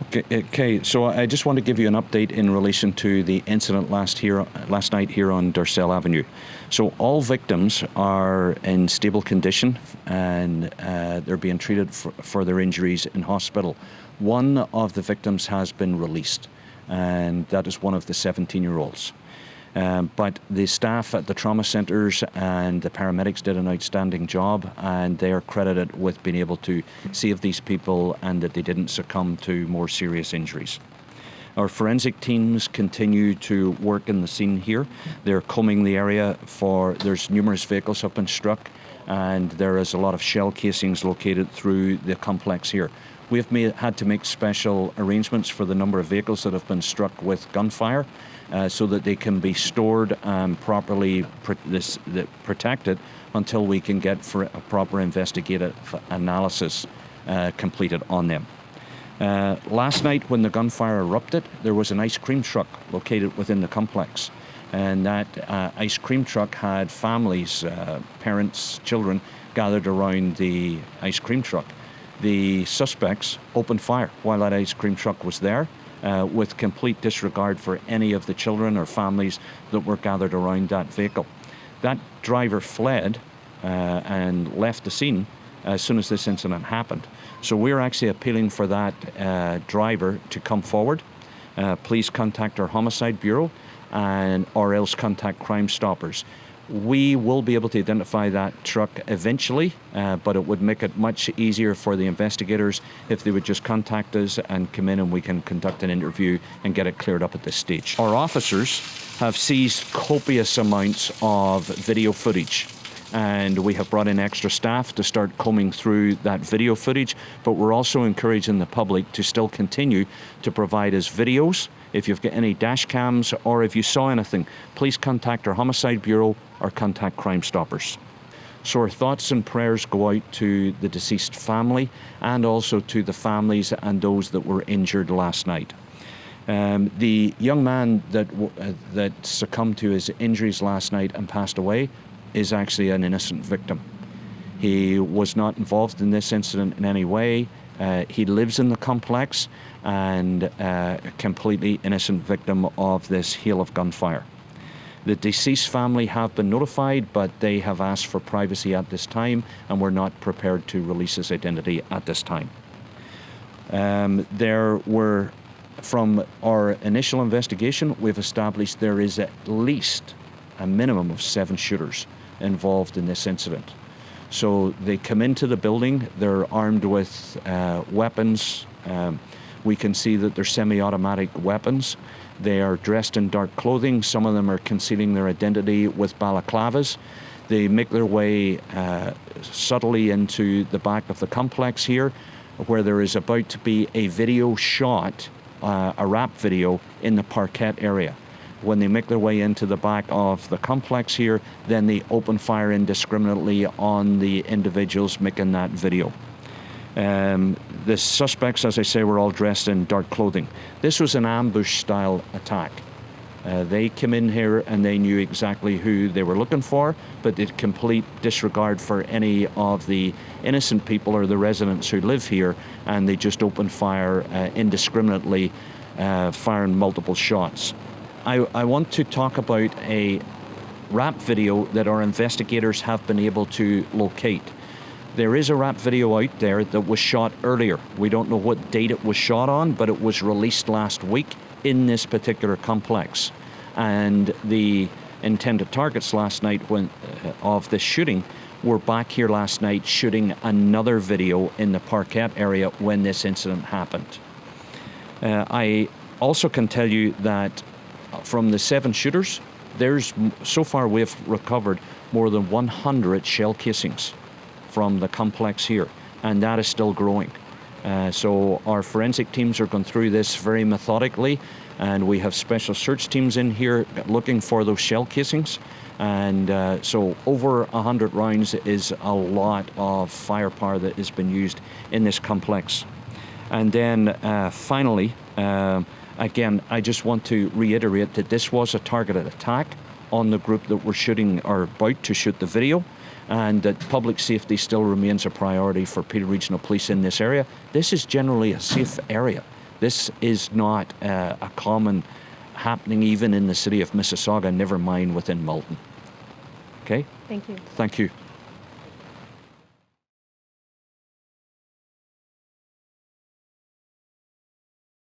Okay, so I just want to give you an update in relation to the incident last night here on Darcel Avenue. So all victims are in stable condition and they're being treated for their injuries in hospital. One of the victims has been released, and that is one of the 17-year-olds. But the staff at the trauma centres and the paramedics did an outstanding job, and they are credited with being able to save these people and that they didn't succumb to more serious injuries. Our forensic teams continue to work in the scene here. They're combing the area there's numerous vehicles have been struck, and there is a lot of shell casings located through the complex here. We've had to make special arrangements for the number of vehicles that have been struck with gunfire, so that they can be stored and properly protected until we can get for a proper investigative analysis completed on them. Last night when the gunfire erupted, there was an ice cream truck located within the complex, and that ice cream truck had families, parents, children gathered around the ice cream truck. The suspects opened fire while that ice cream truck was there, with complete disregard for any of the children or families that were gathered around that vehicle. That driver fled and left the scene as soon as this incident happened. So we're actually appealing for that driver to come forward. Please contact our Homicide Bureau or else contact Crime Stoppers. We will be able to identify that truck eventually, but it would make it much easier for the investigators if they would just contact us and come in and we can conduct an interview and get it cleared up at this stage. Our officers have seized copious amounts of video footage, and we have brought in extra staff to start combing through that video footage, but we're also encouraging the public to still continue to provide us videos. If you've got any dash cams or if you saw anything, please contact our Homicide Bureau or contact Crime Stoppers. So our thoughts and prayers go out to the deceased family and also to the families and those that were injured last night. The young man that succumbed to his injuries last night and passed away is actually an innocent victim. He was not involved in this incident in any way. He lives in the complex and a completely innocent victim of this hail of gunfire. The deceased family have been notified, but they have asked for privacy at this time, and we're not prepared to release his identity at this time. From our initial investigation, we've established there is at least a minimum of 7 shooters involved in this incident. So they come into the building, they're armed with weapons. We can see that they're semi-automatic weapons. They are dressed in dark clothing. Some of them are concealing their identity with balaclavas. They make their way subtly into the back of the complex here, where there is about to be a video shot, a rap video in the parquet area. When they make their way into the back of the complex here, then they open fire indiscriminately on the individuals making that video. The suspects, as I say, were all dressed in dark clothing. This was an ambush-style attack. They came in here and they knew exactly who they were looking for, but did complete disregard for any of the innocent people or the residents who live here, and they just opened fire indiscriminately, firing multiple shots. I want to talk about a rap video that our investigators have been able to locate. There is a rap video out there that was shot earlier. We don't know what date it was shot on, but it was released last week in this particular complex. And the intended targets last night of this shooting were back here last night shooting another video in the parquet area when this incident happened. I also can tell you that from the 7 shooters, so far we've recovered more than 100 shell casings from the complex here, and that is still growing. So our forensic teams are going through this very methodically, and we have special search teams in here looking for those shell casings. And so over 100 rounds is a lot of firepower that has been used in this complex. And then finally, again, I just want to reiterate that this was a targeted attack on the group that were shooting or about to shoot the video, and that public safety still remains a priority for Peel Regional Police in this area. This is generally a safe area. This is not a common happening even in the city of Mississauga, never mind within Malton. Okay? Thank you. Thank you.